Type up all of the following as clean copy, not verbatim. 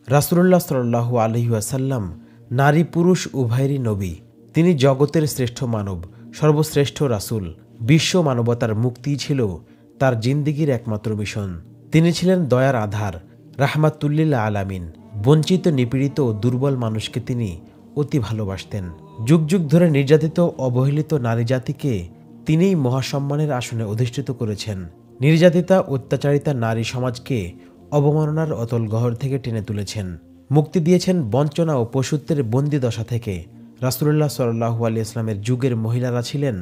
রাসূলুল্লাহ সাল্লাল্লাহু আলাইহি ওয়াসাল্লাম নারী পুরুষ উভয়েরই নবী। তিনি জগতের শ্রেষ্ঠ মানব, সর্বশ্রেষ্ঠ রাসূল। বিশ্ব মানবতার মুক্তিই ছিল তার জিন্দিগির একমাত্র মিশন। তিনি ছিলেন দয়ার আধার, রাহমাতুল্লিল আলামিন। বঞ্চিত, নিপীড়িত ও দুর্বল মানুষকে তিনি অতি ভালোবাসতেন। যুগ যুগ ধরে নির্যাতিত অবহেলিত নারী জাতিকে তিনিই মহাসম্মানের আসনে অধিষ্ঠিত করেছেন। নির্যাতিতা অত্যাচারিতা নারী সমাজকে অবমাননার অতল গহ্বর থেকে টেনে তুলেছেন। মুক্তি দিয়েছেন বঞ্চনা ও পশুত্বের বন্দি দশা থেকে। রাসূলুল্লাহ সাল্লাল্লাহু আলাইহি ওয়াসাল্লামের যুগের মহিলারা ছিলেন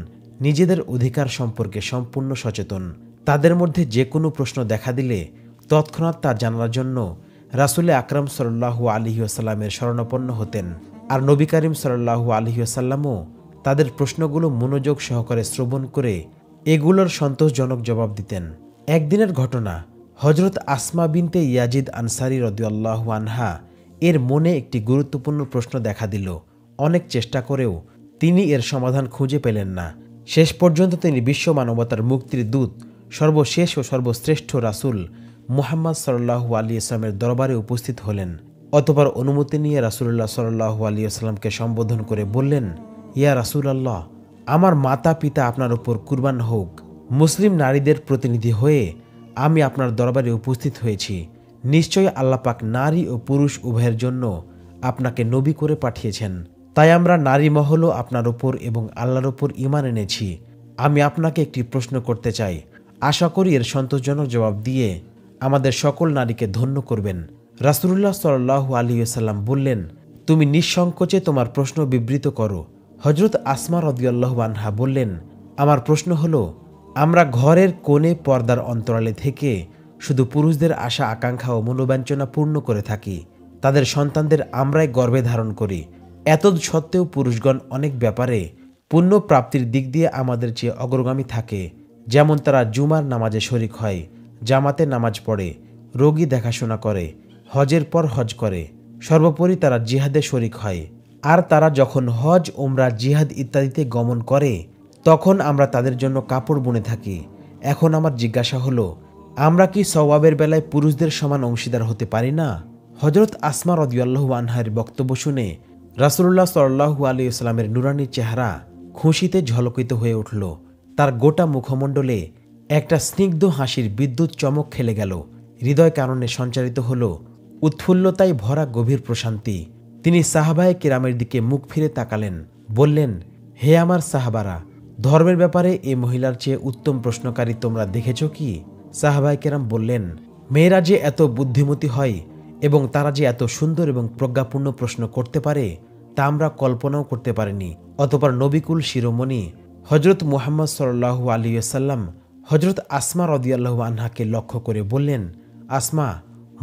নিজেদের অধিকার সম্পর্কে সম্পূর্ণ সচেতন। তাদের মধ্যে যে কোনো প্রশ্ন দেখা দিলে তৎক্ষণাৎ তা জানার জন্য রাসূলে আকরাম সাল্লাল্লাহু আলাইহি ওয়াসাল্লামের শরণাপন্ন হতেন। আর নবী করিম সাল্লাল্লাহু আলাইহি ওয়াসাল্লামও তাদের প্রশ্নগুলো মনোযোগ সহকারে শ্রবণ করে এগুলোর সন্তোষজনক জবাব দিতেন। একদিনের ঘটনা, হযরত আসমা বিনতে ইয়াজিদ আনসারী রাদিয়াল্লাহু আনহা এর মনে একটি গুরুত্বপূর্ণ প্রশ্ন দেখা দিল। অনেক চেষ্টা করেও তিনি এর সমাধান খুঁজে পেলেন না। শেষ পর্যন্ত তিনি বিশ্ব মানবতার মুক্তির দূত, সর্বশেষ ও সর্বশ্রেষ্ঠ রাসূল মুহাম্মদ সাল্লাল্লাহু আলাইহি ওয়াসাল্লামের দরবারে উপস্থিত হলেন। অতঃপর অনুমতি নিয়ে রাসূলুল্লাহ সাল্লাল্লাহু আলাইহি ওয়াসাল্লামকে সম্বোধন করে বললেন, ইয়া রাসূলাল্লাহ, আমার মাতা পিতা আপনার উপর কুরবান হোক। মুসলিম নারীদের প্রতিনিধি হয়ে আমি আপনার দরবারে উপস্থিত হয়েছি। নিশ্চয়ই আল্লাহ পাক নারী ও পুরুষ উভয়ের জন্য আপনাকে নবী করে পাঠিয়েছেন। তাই আমরা নারী মহলও আপনার উপর এবং আল্লাহর উপর ঈমান এনেছি। আমি আপনাকে একটি প্রশ্ন করতে চাই, আশা করি এর সন্তোষজনক জবাব দিয়ে আমাদের সকল নারীকে ধন্য করবেন। রাসূলুল্লাহ সাল্লাল্লাহু আলাইহি ওয়াসাল্লাম বললেন, তুমি নিঃসংকোচে তোমার প্রশ্ন বিবৃত করো। হযরত আসমা রাদিয়াল্লাহু আনহা বললেন, আমার প্রশ্ন হলো, আমরা ঘরের কোণে পর্দার অন্তরালে থেকে শুধু পুরুষদের আশা আকাঙ্ক্ষা ও মনোবাঞ্ছনা পূর্ণ করে থাকি। তাদের সন্তানদের আমরাই গর্ভে ধারণ করি। এতদ সত্ত্বেও পুরুষগণ অনেক ব্যাপারে পুণ্য প্রাপ্তির দিক দিয়ে আমাদের চেয়ে অগ্রগামী থাকে। যেমন তারা জুমার নামাজে শরিক হয়, জামাতে নামাজ পড়ে, রোগী দেখাশোনা করে, হজের পর হজ করে, সর্বোপরি তারা জিহাদে শরিক হয়। আর তারা যখন হজ, ওমরা, জিহাদ ইত্যাদিতে গমন করে তখন আমরা তাদের জন্য কাপড় বুনে থাকি। এখন আমার জিজ্ঞাসা হলো, আমরা কি সওয়াবের বেলায় পুরুষদের সমান অংশীদার হতে পারি না? হযরত আসমা রাদিয়াল্লাহু আনহার বক্তব্য শুনে রাসূলুল্লাহ সাল্লাল্লাহু আলাইহি ওয়াসাল্লামের নুরানি চেহারা খুশিতে ঝলকিত হয়ে উঠল। তার গোটা মুখমণ্ডলে একটা স্নিগ্ধ হাসির বিদ্যুৎ চমক খেলে গেল। হৃদয় কারণে সঞ্চারিত হল উৎফুল্লতায় ভরা গভীর প্রশান্তি। তিনি সাহাবায়ে কেরামের দিকে মুখ ফিরে তাকালেন, বললেন, হে আমার সাহাবারা, ধর্মের ব্যাপারে এই মহিলার চেয়ে উত্তম প্রশ্নকারী তোমরা দেখেছ কি? সাহাবায়ে কেরাম বললেন, মেয়েরা যে এত বুদ্ধিমতী হয় এবং তারা যে এত সুন্দর এবং প্রজ্ঞাপূর্ণ প্রশ্ন করতে পারে তা আমরা কল্পনাও করতে পারিনি। অতঃপর নবিকুল শিরোমণি হযরত মুহাম্মদ সাল্লাল্লাহু আলাইহি ওয়াসাল্লাম হযরত আসমা রাদিয়াল্লাহু আনহাকে লক্ষ্য করে বললেন, আসমা,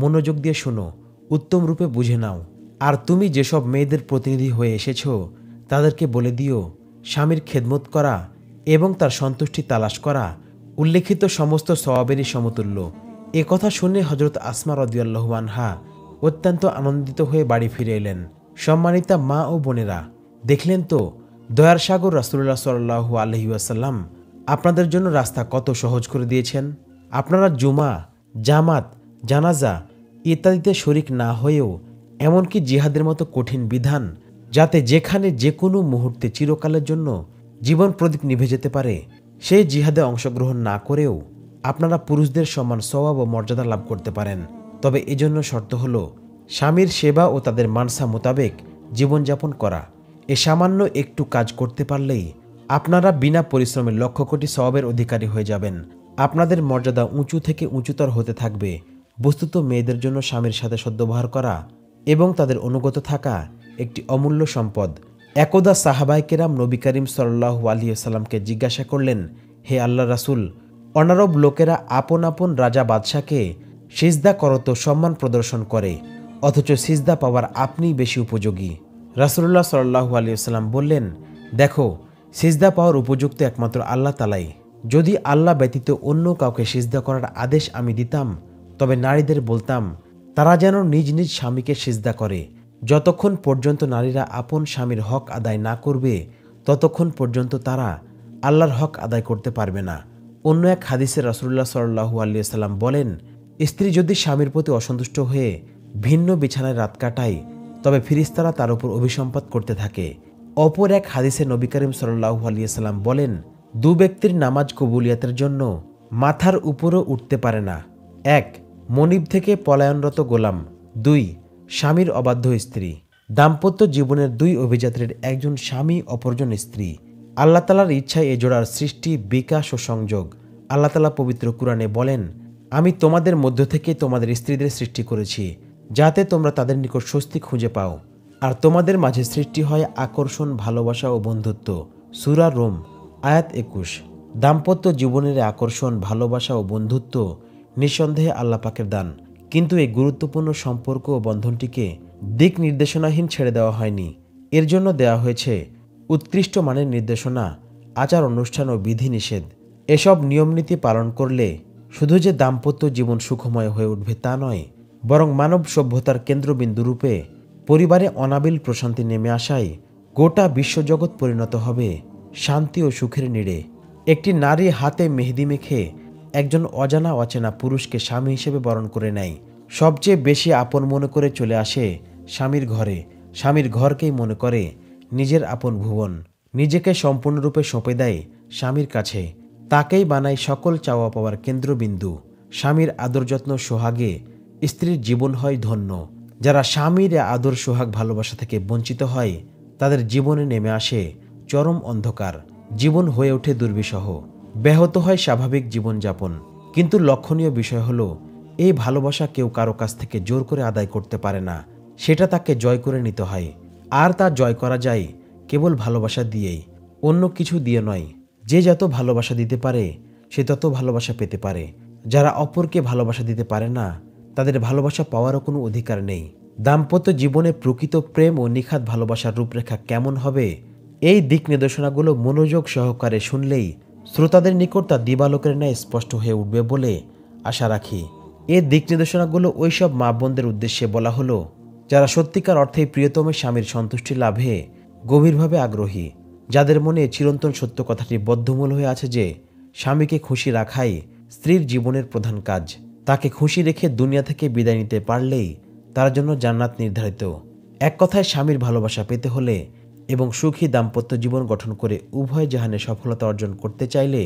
মনোযোগ দিয়ে শোনো, উত্তম রূপে বুঝে নাও। আর তুমি যেসব মেয়েদের প্রতিনিধি হয়ে এসেছ তাদেরকে বলে দিও, স্বামীর খেদমত করা এবং তার সন্তুষ্টি তালাশ করা উল্লেখিত সমস্ত সওয়াবেরই সমতুল্য। এ কথা শুনে হযরত আসমা রাদিয়াল্লাহু আনহা অত্যন্ত আনন্দিত হয়ে বাড়ি ফিরে এলেন। সম্মানিতা মা ও বোনেরা, দেখলেন তো দয়ার সাগর রাসূলুল্লাহ সাল্লাল্লাহু আলাইহি ওয়াসাল্লাম আপনাদের জন্য রাস্তা কত সহজ করে দিয়েছেন। আপনারা জুমা, জামাত, জানাজা ইত্যাদিতে শরিক না হয়েও এমনকি জিহাদের মতো কঠিন বিধান, যাতে যেখানে যে কোনো মুহূর্তে চিরকালের জন্য জীবন প্রদীপ নিভে যেতে পারে, সেই জিহাদে অংশগ্রহণ না করেও আপনারা পুরুষদের সমান সওয়াব ও মর্যাদা লাভ করতে পারেন। তবে এজন্য শর্ত হলো স্বামীর সেবা ও তাদের মানসা মোতাবেক জীবনযাপন করা। এ সামান্য একটু কাজ করতে পারলেই আপনারা বিনা পরিশ্রমে লক্ষ কোটি সওয়াবের অধিকারী হয়ে যাবেন। আপনাদের মর্যাদা উঁচু থেকে উঁচুতর হতে থাকবে। বস্তুত মেয়েদের জন্য স্বামীর সাথে সদ্ব্যবহার করা এবং তাদের অনুগত থাকা একটি অমূল্য সম্পদ। একদা সাহাবায়ে কেরাম নবী করিম সাল্লাল্লাহু আলাইহি ওয়াসাল্লামকে জিজ্ঞাসা করলেন, হে আল্লাহর রাসূল, অনারব লোকেরা আপন আপন রাজা বাদশাকে সিজদা করত সম্মান প্রদর্শন করে, অথচ সিজদা পাওয়ার আপনিই বেশি উপযোগী। রাসূলুল্লাহ সাল্লাল্লাহু আলাইহি ওয়াসাল্লাম বললেন, দেখো, সিজদা পাওয়ার উপযুক্ত একমাত্র আল্লাহ তাআলাই। যদি আল্লাহ ব্যতীত অন্য কাউকে সিজদা করার আদেশ আমি দিতাম, তবে নারীদের বলতাম তারা যেন নিজ নিজ স্বামীকে সিজদা করে। যতক্ষণ পর্যন্ত নারীরা আপন স্বামীর হক আদায় না করবে ততক্ষণ পর্যন্ত তারা আল্লাহর হক আদায় করতে পারবে না। অন্য এক হাদিসে রাসূলুল্লাহ সাল্লাল্লাহু আলাইহি ওয়াসাল্লাম বলেন, স্ত্রী যদি স্বামীর প্রতি অসন্তুষ্ট হয়ে ভিন্ন বিছানায় রাত কাটায়, তবে ফিরিস্তারা তার উপর অভিসম্পাত করতে থাকে। অপর এক হাদিসে নবী করিম সাল্লাল্লাহু আলাইহি সাল্লাম বলেন, দু ব্যক্তির নামাজ কবুলিয়াতের জন্য মাথার উপরও উঠতে পারে না। 1. মনিব থেকে পলায়নরত গোলাম। 2. স্বামীর অবাধ্য স্ত্রী। দাম্পত্য জীবনের দুই অভিযাত্রীর একজন স্বামী, অপরজন স্ত্রী। আল্লাহ তাআলার ইচ্ছায় এ জোড়ার সৃষ্টি, বিকাশ ও সংযোগ। আল্লাহ তাআলা পবিত্র কুরআনে বলেন, আমি তোমাদের মধ্য থেকে তোমাদের স্ত্রীদের সৃষ্টি করেছি যাতে তোমরা তাদের নিকট স্বস্তি খুঁজে পাও, আর তোমাদের মাঝে সৃষ্টি হয় আকর্ষণ, ভালোবাসা ও বন্ধুত্ব। সূরা রুম আয়াত 21। দাম্পত্য জীবনের আকর্ষণ, ভালোবাসা ও বন্ধুত্ব নিঃসন্দেহে আল্লাহ পাকের দান, কিন্তু এই গুরুত্বপূর্ণ সম্পর্ক ও বন্ধনটিকে দিক নির্দেশনাহীন ছেড়ে দেওয়া হয়নি। এর জন্য দেওয়া হয়েছে উৎকৃষ্ট মানের নির্দেশনা, আচার অনুষ্ঠান ও বিধিনিষেধ। এসব নিয়মনীতি পালন করলে শুধু যে দাম্পত্য জীবন সুখময় হয়ে উঠবে তা নয়, বরং মানব সভ্যতার কেন্দ্রবিন্দুরূপে পরিবারে অনাবিল প্রশান্তি নেমে আসায় গোটা বিশ্বজগৎ পরিণত হবে শান্তি ও সুখের নীড়ে। একটি নারী হাতে মেহেদি মেখে একজন অজানা অচেনা পুরুষকে স্বামী হিসেবে বরণ করে নেয়। সবচেয়ে বেশি আপন মনে করে চলে আসে স্বামীর ঘরে, স্বামীর ঘরকেই মনে করে নিজের আপন ভুবন। নিজেকে সম্পূর্ণরূপে সঁপে দেয় স্বামীর কাছে, তাকেই বানায় সকল চাওয়া পাওয়ার কেন্দ্রবিন্দু। স্বামীর আদর যত্ন সোহাগে স্ত্রীর জীবন হয় ধন্য। যারা স্বামীর আদর সোহাগ ভালোবাসা থেকে বঞ্চিত হয়, তাদের জীবনে নেমে আসে চরম অন্ধকার। জীবন হয়ে ওঠে দুর্বিষহ, ব্যাহত হয় স্বাভাবিক জীবনযাপন। কিন্তু লক্ষণীয় বিষয় হলো, এই ভালোবাসা কেউ কারো কাছ থেকে জোর করে আদায় করতে পারে না, সেটা তাকে জয় করে নিতে হয়। আর তা জয় করা যায় কেবল ভালোবাসা দিয়েই, অন্য কিছু দিয়ে নয়। যে যত ভালোবাসা দিতে পারে সে তত ভালোবাসা পেতে পারে। যারা অপরকে ভালোবাসা দিতে পারে না, তাদের ভালোবাসা পাওয়ারও কোনো অধিকার নেই। দাম্পত্য জীবনে প্রকৃত প্রেম ও নিখাত ভালোবাসার রূপরেখা কেমন হবে, এই দিক নির্দেশনাগুলো মনোযোগ সহকারে শুনলেই শ্রোতাদের নিকট তা দিবালোকের ন্যায় স্পষ্ট হয়ে উঠবে বলে আশা রাখি। এই দিক নির্দেশনাগুলো ওইসব মা বোনদের উদ্দেশ্যে বলা হলো যারা সত্যিকার অর্থেই প্রিয়তমের স্বামীর সন্তুষ্টি লাভে গভীরভাবে আগ্রহী, যাদের মনে চিরন্তন সত্য কথাটি বদ্ধমূল হয়ে আছে যে স্বামীকে খুশি রাখাই স্ত্রীর জীবনের প্রধান কাজ। তাকে খুশি রেখে দুনিয়া থেকে বিদায় নিতে পারলেই তার জন্য জান্নাত নির্ধারিত। এক কথায়, স্বামীর ভালোবাসা পেতে হলে এবং সুখী দাম্পত্য জীবন গঠন করে উভয় জাহানে সফলতা অর্জন করতে চাইলে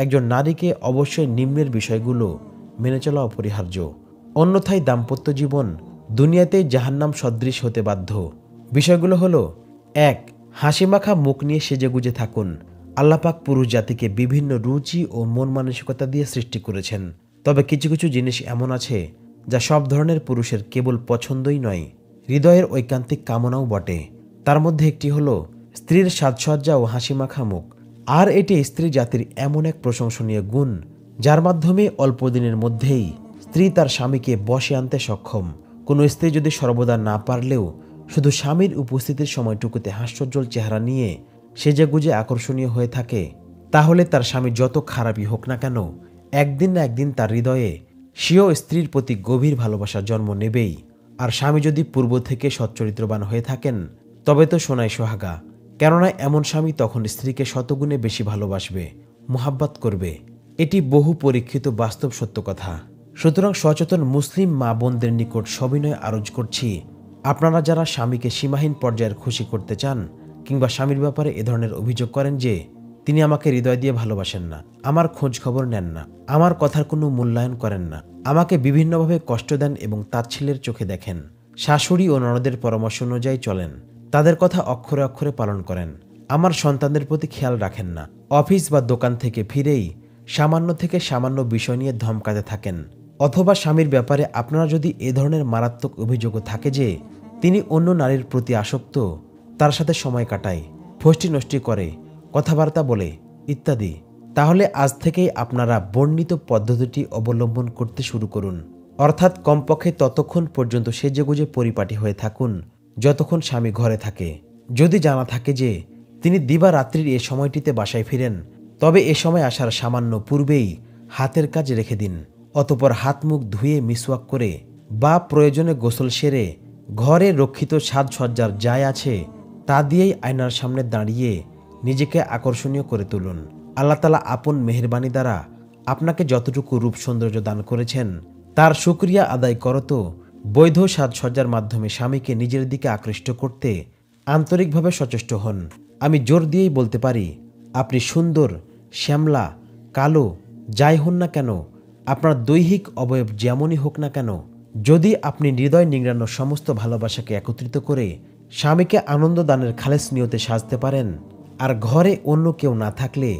একজন নারীকে অবশ্যই নিম্নের বিষয়গুলো মেনে চলা অপরিহার্য। অন্যথায় দাম্পত্য জীবন দুনিয়াতেই জাহান্নাম সদৃশ হতে বাধ্য। বিষয়গুলো হলো: 1. হাসিমাখা মুখ নিয়ে সেজেগুজে থাকুন। আল্লাহ পাক পুরুষ জাতিকে বিভিন্ন রুচি ও মন মানসিকতা দিয়ে সৃষ্টি করেছেন, তবে কিছু কিছু জিনিস এমন আছে যা সব ধরনের পুরুষের কেবল পছন্দই নয়, হৃদয়ের ঐকান্তিক কামনাও বটে। তার মধ্যে একটি হলো স্ত্রীর সাজসজ্জা ও হাসিমাখা মুখ। আর এটি স্ত্রী জাতির এমন এক প্রশংসনীয় গুণ যার মাধ্যমে অল্প দিনের মধ্যেই স্ত্রী তার স্বামীকে বশে আনতে সক্ষম। কোনো স্ত্রী যদি সর্বদা না পারলেও শুধু স্বামীর উপস্থিতির সময়টুকুতে হাস্যোজ্জ্বল চেহারা নিয়ে সেজেগুজে আকর্ষণীয় হয়ে থাকে, তাহলে তার স্বামী যত খারাপই হোক না কেন, একদিন না একদিন তার হৃদয়ে স্বীয় স্ত্রীর প্রতি গভীর ভালোবাসা জন্ম নেবেই। আর স্বামী যদি পূর্ব থেকে সচ্চরিত্রবান হয়ে থাকেন, তবে তো সোনায় সোহাগা। কেননা এমন স্বামী তখন স্ত্রীকে শতগুণে বেশি ভালোবাসবে, মোহাব্বত করবে। এটি বহু পরীক্ষিত বাস্তব সত্য কথা। সুতরাং সচেতন মুসলিম মা বোনদের নিকট সবিনয় আরজ করছি, আপনারা যারা স্বামীকে সীমাহীন পর্যায়ের খুশি করতে চান কিংবা স্বামীর ব্যাপারে এ ধরনের অভিযোগ করেন যে তিনি আমাকে হৃদয় দিয়ে ভালোবাসেন না, আমার খোঁজ খবর নেন না, আমার কথার কোনো মূল্যায়ন করেন না, আমাকে বিভিন্নভাবে কষ্ট দেন এবং তাচ্ছিল্যের চোখে দেখেন, শাশুড়ি ও ননদের পরামর্শ অনুযায়ী চলেন, তাদের কথা অক্ষরে অক্ষরে পালন করেন, আমার সন্তানদের প্রতি খেয়াল রাখেন না, অফিস বা দোকান থেকে ফিরেই সামান্য থেকে সামান্য বিষয় নিয়ে ধমকাতে থাকেন, অথবা স্বামীর ব্যাপারে আপনারা যদি এ ধরনের মারাত্মক অভিযোগও থাকে যে তিনি অন্য নারীর প্রতি আসক্ত, তার সাথে সময় কাটায়, ফষ্টি নষ্টি করে, কথাবার্তা বলে ইত্যাদি, তাহলে আজ থেকেই আপনারা বর্ণিত পদ্ধতিটি অবলম্বন করতে শুরু করুন। অর্থাৎ কমপক্ষে ততক্ষণ পর্যন্ত সেজেগুজে পরিপাটি হয়ে থাকুন যতক্ষণ স্বামী ঘরে থাকে। যদি জানা থাকে যে তিনি দিবারাত্রির এ সময়টিতে বাসায় ফিরেন, তবে এ সময় আসার সামান্য পূর্বেই হাতের কাজ রেখে দিন। অতপর হাত মুখ ধুয়ে মিসওয়াক করে বা প্রয়োজনে গোসল সেরে ঘরে রক্ষিত সাজসজ্জার যাই আছে তা দিয়েই আয়নার সামনে দাঁড়িয়ে নিজেকে আকর্ষণীয় করে তুলুন। আল্লাহ তাআলা আপন মেহেরবানি দ্বারা আপনাকে যতটুকু রূপ সৌন্দর্য দান করেছেন তার শুকরিয়া আদায় করো তো বৈধ সাজসজ্জার মাধ্যমে স্বামীকে নিজের দিকে আকৃষ্ট করতে আন্তরিকভাবে সচেষ্ট হন। আমি জোর দিয়েই বলতে পারি, আপনি সুন্দর, শ্যামলা, কালো, যাই হন না কেন, আপনার দৈহিক অবয়ব যেমনই হোক না কেন, যদি আপনি হৃদয় নিংড়ানো সমস্ত ভালোবাসাকে একত্রিত করে স্বামীকে আনন্দ দানের খালেস নিয়তে সাজতে পারেন, আর ঘরে অন্য কেউ না থাকলে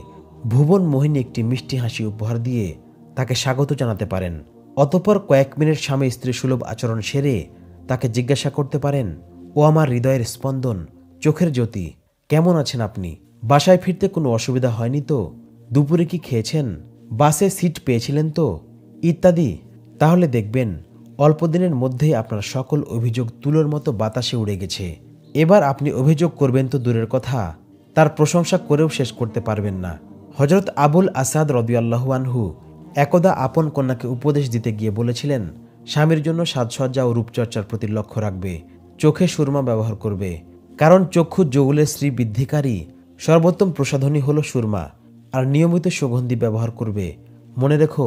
ভুবন মোহিনী একটি মিষ্টি হাসি উপহার দিয়ে তাকে স্বাগত জানাতে পারেন। অতঃপর কয়েক মিনিট স্বামী স্ত্রী সুলভ আচরণ সেরে তাকে জিজ্ঞাসা করতে পারেন, ও আমার হৃদয়ের স্পন্দন, চোখের জ্যোতি, কেমন আছেন আপনি? বাসায় ফিরতে কোনো অসুবিধা হয়নি তো? দুপুরে কি খেয়েছেন? বাসে সিট পেয়েছিলেন তো? ইত্যাদি। তাহলে দেখবেন অল্প দিনের মধ্যেই আপনার সকল অভিযোগ তুলোর মতো বাতাসে উড়ে গেছে। এবার আপনি অভিযোগ করবেন তো দূরের কথা, তার প্রশংসা করেও শেষ করতে পারবেন না। হযরত আবুল আসাদ রাদিয়াল্লাহু আনহু একদা আপন কন্যাকে উপদেশ দিতে গিয়ে বলেছিলেন, স্বামীর জন্য সাজসজ্জা ও রূপচর্চার প্রতি লক্ষ্য রাখবে, চোখে সুরমা ব্যবহার করবে, কারণ চক্ষু যৌবনের শ্রী বৃদ্ধিকারী সর্বোত্তম প্রসাধনী হল সুরমা, আর নিয়মিত সুগন্ধি ব্যবহার করবে। মনে রেখো,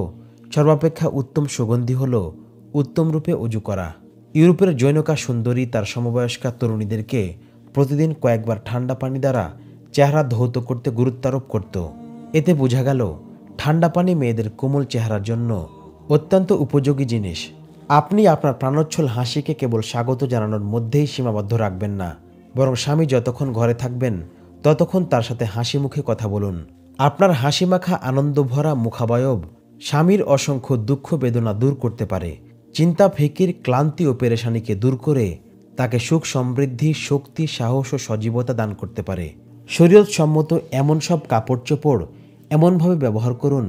সর্বাপেক্ষা উত্তম সুগন্ধি হল উত্তম রূপে অজু করা। ইউরোপের জৈনকা সুন্দরী তার সমবয়স্কা তরুণীদেরকে প্রতিদিন কয়েকবার ঠান্ডা পানি দ্বারা চেহারা ধৌত করতে গুরুত্বারোপ করত। এতে বোঝা গেল ঠান্ডা পানি মেয়েদের কোমল চেহারার জন্য অত্যন্ত উপযোগী জিনিস। আপনি আপনার প্রাণোচ্ছল হাসিকে কেবল স্বাগত জানানোর মধ্যেই সীমাবদ্ধ রাখবেন না, বরং স্বামী যতক্ষণ ঘরে থাকবেন ততক্ষণ তার সাথে হাসি মুখে কথা বলুন। আপনার হাসিমাখা আনন্দভরা মুখাবয়ব স্বামীর অসংখ্য দুঃখ বেদনা দূর করতে পারে, চিন্তা ফিকির, ক্লান্তি ও পেরেশানিকে দূর করে তাকে সুখ সমৃদ্ধি, শক্তি, সাহস ও সজীবতা দান করতে পারে। শরীয়ত সম্মত এমন সব কাপড় চোপড় এমনভাবে ব্যবহার করুন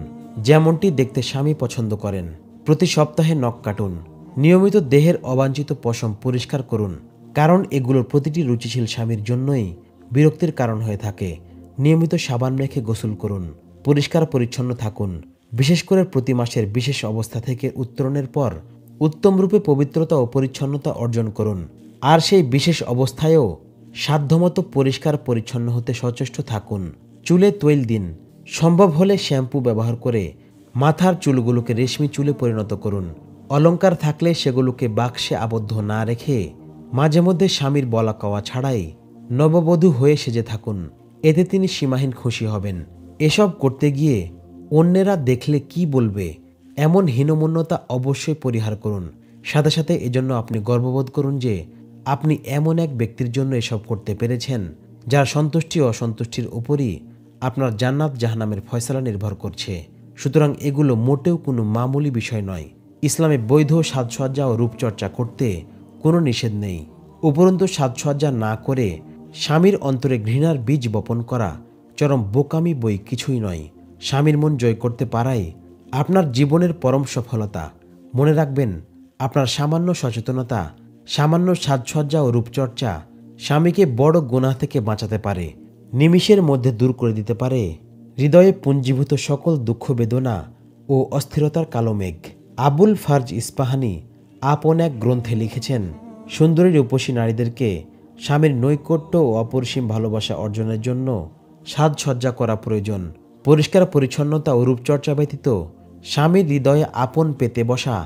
যেমনটি দেখতে স্বামী পছন্দ করেন। প্রতি সপ্তাহে নখ কাটুন। নিয়মিত দেহের অবাঞ্ছিত পশম পরিষ্কার করুন, কারণ এগুলোর প্রতিটি রুচিশীল স্বামীর জন্যই বিরক্তির কারণ হয়ে থাকে। নিয়মিত সাবান মেখে গোসল করুন, পরিষ্কার পরিচ্ছন্ন থাকুন। বিশেষ করে প্রতি মাসের বিশেষ অবস্থা থেকে উত্তরণের পর উত্তম রূপে পবিত্রতা ও পরিচ্ছন্নতা অর্জন করুন, আর সেই বিশেষ অবস্থায়ও সাধ্যমতো পরিষ্কার পরিচ্ছন্ন হতে সচেষ্ট থাকুন। চুলে তৈল দিন, সম্ভব হলে শ্যাম্পু ব্যবহার করে মাথার চুলগুলোকে রেশমি চুলে পরিণত করুন। অলংকার থাকলে সেগুলোকে বাক্সে আবদ্ধ না রেখে মাঝে মধ্যে স্বামীর বলা কওয়া ছাড়াই নববধূ হয়ে সেজে থাকুন, এতে তিনি সীমাহীন খুশি হবেন। এসব করতে গিয়ে অন্যেরা দেখলে কি বলবে, এমন হীনমন্যতা অবশ্যই পরিহার করুন। সাথে সাথে এজন্য আপনি গর্ববোধ করুন যে আপনি এমন এক ব্যক্তির জন্য এসব করতে পেরেছেন যার সন্তুষ্টি ও অসন্তুষ্টির উপরই আপনার জান্নাত জাহান্নামের ফয়সালা নির্ভর করছে। সুতরাং এগুলো মোটেও কোনো মামুলি বিষয় নয়। ইসলামে বৈধ সাজসজ্জা ও রূপচর্চা করতে কোনো নিষেধ নেই। উপরন্তু সাজসজ্জা না করে স্বামীর অন্তরে ঘৃণার বীজ বপন করা চরম বোকামি বই কিছুই নয়। স্বামীর মন জয় করতে পারাই আপনার জীবনের পরম সফলতা। মনে রাখবেন, আপনার সামান্য সচেতনতা, সামান্য সাজসজ্জা ও রূপচর্চা স্বামীকে বড় গুনাহ থেকে বাঁচাতে পারে, নিমিষের মধ্যে দূর করে দিতে পারে হৃদয়ে পুঞ্জীভূত সকল দুঃখ বেদনা ও অস্থিরতার কালো মেঘ। আবুল ফারজ ইস্পাহানি আপন এক গ্রন্থে লিখেছেন, সুন্দরী রূপসী নারীদেরকে স্বামীর নৈকট্য ও অপরিসীম ভালোবাসা অর্জনের জন্য সাজসজ্জা করা প্রয়োজন। পরিষ্কার পরিচ্ছন্নতা ও রূপচর্চা ব্যতীত স্বামীর হৃদয়ে আপন পেতে বসা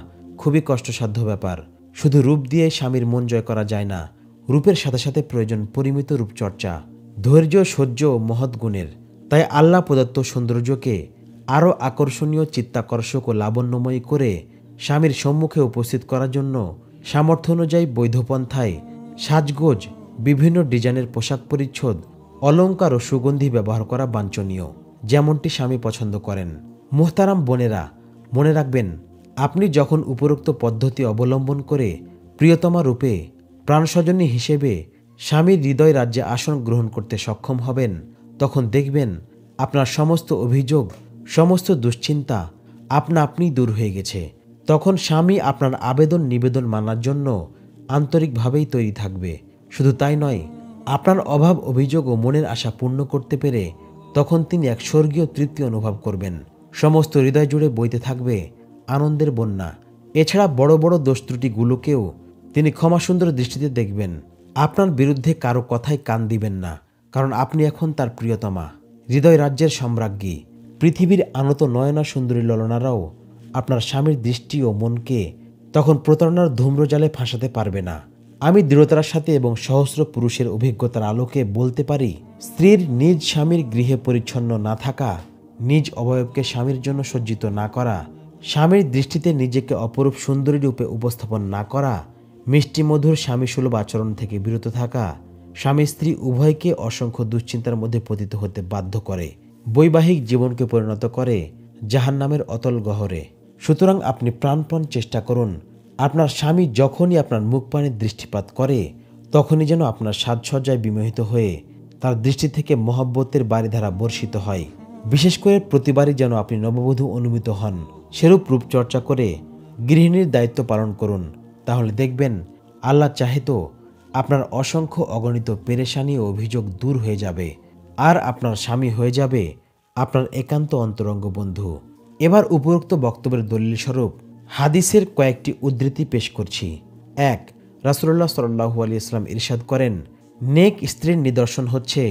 খুবই কষ্টসাধ্য ব্যাপার। শুধু রূপ দিয়ে স্বামীর মন জয় করা যায় না, রূপের সাথে সাথে প্রয়োজন পরিমিত রূপচর্চা, ধৈর্য, সহ্য ও মহৎ গুণের। তাই আল্লাহ প্রদত্ত সৌন্দর্যকে আরও আকর্ষণীয়, চিত্তাকর্ষক ও লাবণ্যময়ী করে স্বামীর সম্মুখে উপস্থিত করার জন্য সামর্থ্য অনুযায়ী বৈধ পন্থায় সাজগোজ, বিভিন্ন ডিজাইনের পোশাক পরিচ্ছদ, অলংকার ও সুগন্ধি ব্যবহার করা বাঞ্ছনীয়, যেমনটি স্বামী পছন্দ করেন। মোহতারাম বোনেরা, মনে রাখবেন, আপনি যখন উপরোক্ত পদ্ধতি অবলম্বন করে প্রিয়তমা রূপে, প্রাণস্বজনী হিসেবে স্বামীর হৃদয় রাজ্যে আসন গ্রহণ করতে সক্ষম হবেন, তখন দেখবেন আপনার সমস্ত অভিযোগ, সমস্ত দুশ্চিন্তা আপনা আপনিই দূর হয়ে গেছে। তখন স্বামী আপনার আবেদন নিবেদন মানার জন্য আন্তরিকভাবেই তৈরি থাকবে। শুধু তাই নয়, আপনার অভাব, অভিযোগ ও মনের আশা পূর্ণ করতে পেরে তখন তিনি এক স্বর্গীয় তৃপ্তি অনুভব করবেন। সমস্ত হৃদয় জুড়ে বইতে থাকবে আনন্দের বন্যা। এছাড়া বড় বড় দোষ ত্রুটিগুলোকেও তিনি ক্ষমাসুন্দর দৃষ্টিতে দেখবেন। আপনার বিরুদ্ধে কারো কথায় কান দিবেন না, কারণ আপনি এখন তার প্রিয়তমা, হৃদয় রাজ্যের সম্রাজ্ঞী। পৃথিবীর আনত নয়না সুন্দরী ললনারাও আপনার স্বামীর দৃষ্টি ও মনকে তখন প্রতারণার ধূম্রজালে ফাঁসাতে পারবে না। আমি দৃঢ়তার সাথে এবং সহস্র পুরুষের অভিজ্ঞতার আলোকে বলতে পারি, স্ত্রীর নিজ স্বামীর গৃহে পরিচ্ছন্ন না থাকা, নিজ অবয়বকে স্বামীর জন্য সজ্জিত না করা, স্বামীর দৃষ্টিতে নিজেকে অপরূপ সুন্দরী রূপে উপস্থাপন না করা, মিষ্টি মধুর স্বামীসুলভ আচরণ থেকে বিরত থাকা, স্বামী স্ত্রী উভয়কে অসংখ্য দুশ্চিন্তার মধ্যে পতিত হতে বাধ্য করে, বৈবাহিক জীবনকে পরিণত করে জাহান্নামের অতল গহরে। সুতরাং আপনি প্রাণপণ চেষ্টা করুন, আপনার স্বামী যখনই আপনার মুখপানে দৃষ্টিপাত করে তখনই যেন আপনার সাজসজ্জায় বিমোহিত হয়ে তার দৃষ্টি থেকে মহব্বতের বারিধারা বর্ষিত হয়। বিশেষ করে প্রতিবারই যেন আপনি নববধূ অনুমিত হন, সেরূপ রূপচর্চা করে গৃহিণীর দায়িত্ব পালন করুন। তাহলে দেখবেন আল্লাহ চাহে তো আপনার অসংখ্য অগণিত পেরেশানি ও অভিযোগ দূর হয়ে যাবে, আর আপনার স্বামী হয়ে যাবে আপনার একান্ত অন্তরঙ্গ বন্ধু। এবার উপরোক্ত বক্তব্যের দলিল স্বরূপ হাদিসের কয়েকটি উদ্ধৃতি পেশ করছি। 1. রাসূলুল্লাহ সাল্লাল্লাহু আলাইহি ওয়াসাল্লাম ইরশাদ করেন, নেক স্ত্রীর নিদর্শন হচ্ছে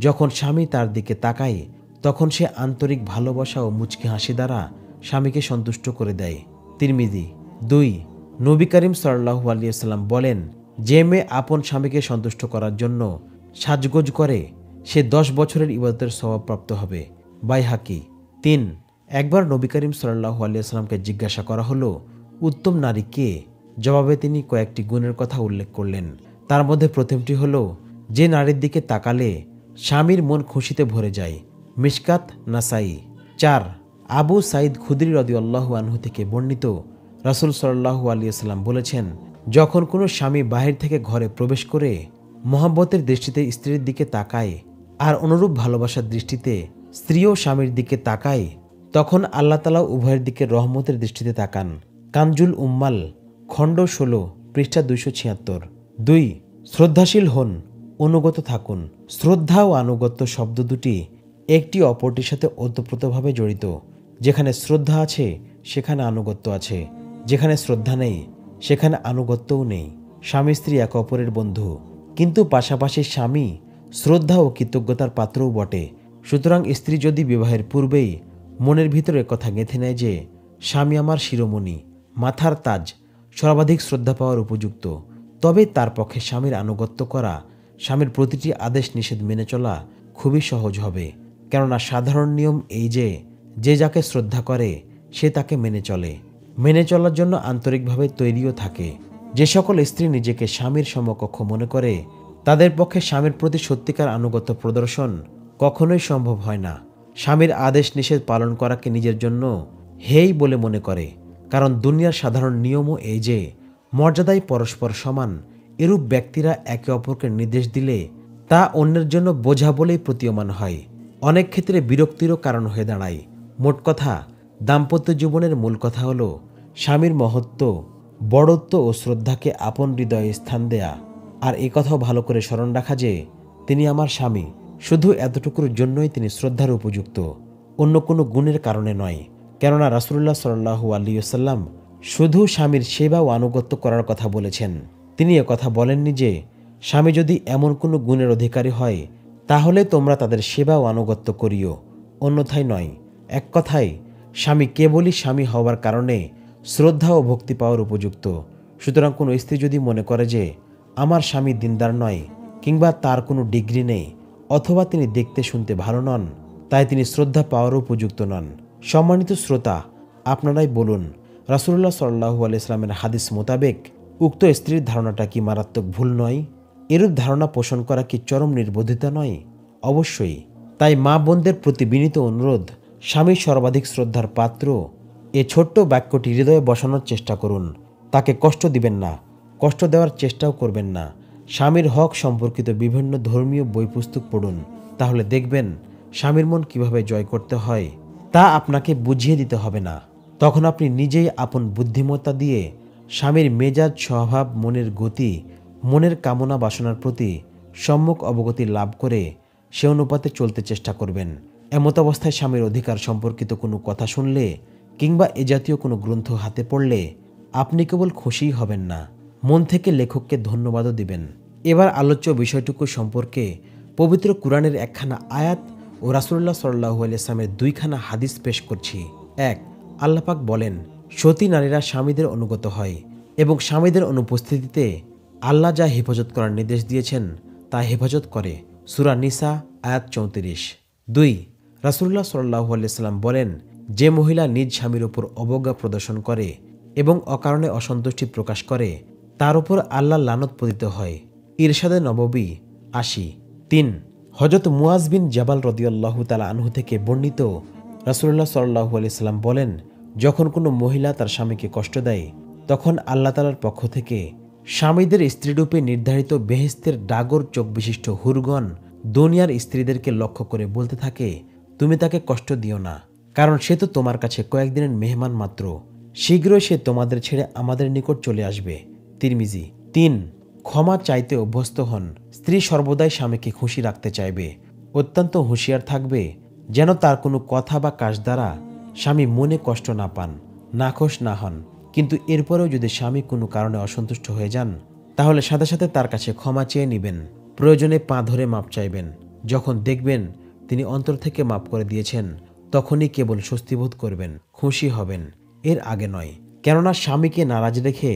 যখন স্বামী তার দিকে তাকায় তখন সে আন্তরিক ভালোবাসা ও মুচকি হাসি দ্বারা স্বামীকে সন্তুষ্ট করে দেয়। তিরমিজি। 2. নবী করিম সাল্লাল্লাহু আলাইহি ওয়াসাল্লাম বলেন, যে মেয়ে আপন স্বামীকে সন্তুষ্ট করার জন্য সাজগোজ করে সে 10 বছরের ইবাদতের সওয়াবপ্রাপ্ত হবে। বাইহাকি। 3. একবার নবী করিম সাল্লাল্লাহু আলাইহি ওয়াসাল্লামকে জিজ্ঞাসা করা হলো, উত্তম নারী কে? জবাবে তিনি কয়েকটি গুণের কথা উল্লেখ করলেন। তার মধ্যে প্রথমটি হলো, যে নারীর দিকে তাকালে স্বামীর মন খুশিতে ভরে যায়। মিশকাত, নাসাই। 4. আবু সাঈদ খুদরি রাদিয়াল্লাহু আনহু থেকে বর্ণিত, রাসূল সাল্লাল্লাহু আলাইহি ওয়াসাল্লাম বলেছেন, যখন কোনো স্বামী বাহির থেকে ঘরে প্রবেশ করে মহব্বতের দৃষ্টিতে স্ত্রীর দিকে তাকায় আর অনুরূপ ভালোবাসার দৃষ্টিতে স্ত্রীও স্বামীর দিকে তাকায়, তখন আল্লাহ তাআলা উভয়ের দিকে রহমতের দৃষ্টিতে তাকান। কানজুল উম্মাল, খণ্ড 16, পৃষ্ঠা 276। 2. শ্রদ্ধাশীল হন, অনুগত থাকুন। শ্রদ্ধা ও আনুগত্য শব্দ দুটি একটি অপরটির সাথে ওতপ্রোতভাবে জড়িত। যেখানে শ্রদ্ধা আছে সেখানে আনুগত্য আছে, যেখানে শ্রদ্ধা নেই সেখানে আনুগত্যও নেই। স্বামী স্ত্রী একে অপরের বন্ধু, কিন্তু পাশাপাশি স্বামী শ্রদ্ধা ও কৃতজ্ঞতার পাত্রও বটে। সুতরাং স্ত্রী যদি বিবাহের পূর্বেই মনের ভিতরে কথা গেঁথে নেয় যে স্বামী আমার শিরোমণি, মাথার তাজ, সর্বাধিক শ্রদ্ধা পাওয়ার উপযুক্ত, তবে তার পক্ষে স্বামীর আনুগত্য করা, স্বামীর প্রতিটি আদেশ নিষেধ মেনে চলা খুবই সহজ হবে। কেননা সাধারণ নিয়ম এই যে, যে যাকে শ্রদ্ধা করে সে তাকে মেনে চলে, মেনে চলার জন্য আন্তরিকভাবে তৈরিও থাকে। যে সকল স্ত্রী নিজেকে স্বামীর সমকক্ষ মনে করে তাদের পক্ষে স্বামীর প্রতি সত্যিকার আনুগত্য প্রদর্শন কখনোই সম্ভব হয় না। স্বামীর আদেশ নিষেধ পালন করাকে নিজের জন্য হেই বলে মনে করে, কারণ দুনিয়ার সাধারণ নিয়মও এই যে মর্যাদায় পরস্পর সমান। এরূপ ব্যক্তিরা একে অপরকে নির্দেশ দিলে তা অন্যের জন্য বোঝা বলেই প্রতীয়মান হয়, অনেক ক্ষেত্রে বিরক্তিরও কারণ হয়ে দাঁড়ায়। মোট কথা, দাম্পত্য জীবনের মূল কথা হলো স্বামীর মহত্ব, বড়ত্ব ও শ্রদ্ধাকে আপন হৃদয়ে স্থান দেয়া, আর এ কথাও ভালো করে স্মরণ রাখা যে তিনি আমার স্বামী, শুধু এতটুকুর জন্যই তিনি শ্রদ্ধার উপযুক্ত, অন্য কোনো গুণের কারণে নয়। কেননা রাসূলুল্লাহ সাল্লাল্লাহু আলাইহি ওয়াসাল্লাম শুধু স্বামীর সেবা ও আনুগত্য করার কথা বলেছেন। তিনি কথা বলেননি যে স্বামী যদি এমন কোনো গুণের অধিকারী হয় তাহলে তোমরা তাদের সেবা ও আনুগত্য করিও, অন্যথায় নয়। এক কথায়, স্বামী কেবলই স্বামী হওয়ার কারণে শ্রদ্ধা ও ভক্তি পাওয়ার উপযুক্ত। সুতরাং কোনো স্ত্রী যদি মনে করে যে আমার স্বামী দিনদার নয়, কিংবা তার কোনো ডিগ্রি নেই, অথবা তিনি দেখতে শুনতে ভালো নন, তাই তিনি শ্রদ্ধা পাওয়ারও উপযুক্ত নন। সম্মানিত শ্রোতা, আপনারাই বলুন, রাসূলুল্লাহ সাল্লাল্লাহু আলাইহি ওয়াসাল্লামের হাদিস মোতাবেক উক্ত স্ত্রীর ধারণাটা কি মারাত্মক ভুল নয়? এরূপ ধারণা পোষণ করা কি চরম নির্বোধিতা নয়? অবশ্যই। তাই মা বোনদের প্রতি বিনীত অনুরোধ, স্বামীর সর্বাধিক শ্রদ্ধার পাত্র এ ছোট্ট বাক্যটি হৃদয়ে বসানোর চেষ্টা করুন। তাকে কষ্ট দিবেন না, কষ্ট দেওয়ার চেষ্টাও করবেন না। স্বামীর হক সম্পর্কিত বিভিন্ন ধর্মীয় বই পুস্তক পড়ুন, তাহলে দেখবেন স্বামীর মন কিভাবে জয় করতে হয় তা আপনাকে বুঝিয়ে দিতে হবে না। তখন আপনি নিজেই আপন বুদ্ধিমত্তা দিয়ে স্বামীর মেজাজ, স্বভাব, মনের গতি, মনের কামনা বাসনার প্রতি সম্যক অবগতি লাভ করে সে অনুপাতে চলতে চেষ্টা করবেন। এমত অবস্থায় স্বামীর অধিকার সম্পর্কিত কোনো কথা শুনলে কিংবা এ জাতীয় কোনো গ্রন্থ হাতে পড়লে আপনি কেবল খুশিই হবেন না, মন থেকে লেখককে ধন্যবাদও দিবেন। এবার আলোচ্য বিষয়টুকু সম্পর্কে পবিত্র কুরআনের একখানা আয়াত ও রাসূলুল্লাহ সাল্লাল্লাহু আলাইহি ওয়াসাল্লামের দুইখানা হাদিস পেশ করছি। 1. আল্লাহ পাক বলেন, সতী নারীরা স্বামীদের অনুগত হয় এবং স্বামীদের অনুপস্থিতিতে আল্লাহ যা হেফাজত করার নির্দেশ দিয়েছেন তা হেফাজত করে। সূরা নিসা আয়াত 34। 2, রাসূলুল্লাহ সাল্লাল্লাহু আলাইহি সাল্লাম বলেন, যে মহিলা নিজ স্বামীর উপর অবজ্ঞা প্রদর্শন করে এবং অকারণে অসন্তুষ্টি প্রকাশ করে তার উপর আল্লাহ লানত পতিত হয়। ইরশাদে নববী 80। 3, হযরত মুয়াজ বিন জাবাল রাদিয়াল্লাহু তাআলা আনহু থেকে বর্ণিত, রাসূলুল্লাহ সাল্লাল্লাহু আলাইহি সাল্লাম বলেন, যখন কোনো মহিলা তার স্বামীকে কষ্ট দেয় তখন আল্লাহ তাআলার পক্ষ থেকে স্বামীদের স্ত্রীরূপে নির্ধারিত বেহেশতের ডাগর চোখ বিশিষ্ট হুরগণ দুনিয়ার স্ত্রীদেরকে লক্ষ্য করে বলতে থাকে, তুমি তাকে কষ্ট দিও না, কারণ সে তো তোমার কাছে কয়েকদিনের মেহমান মাত্র, শীঘ্রই সে তোমাদের ছেড়ে আমাদের নিকট চলে আসবে। তিরমিজি। 3, ক্ষমা চাইতে অভ্যস্ত হন। স্ত্রী সর্বদাই স্বামীকে খুশি রাখতে চাইবে, অত্যন্ত হুঁশিয়ার থাকবে যেন তার কোনো কথা বা কাজ দ্বারা স্বামী মনে কষ্ট না পান, নাখোশ না হন। কিন্তু এরপরেও যদি স্বামী কোনো কারণে অসন্তুষ্ট হয়ে যান তাহলে সাথে সাথে তার কাছে ক্ষমা চেয়ে নেবেন, প্রয়োজনে পা ধরে মাপ চাইবেন। যখন দেখবেন তিনি অন্তর থেকে মাপ করে দিয়েছেন তখনই কেবল স্বস্তিবোধ করবেন, খুশি হবেন, এর আগে নয়। কেননা স্বামীকে নারাজ রেখে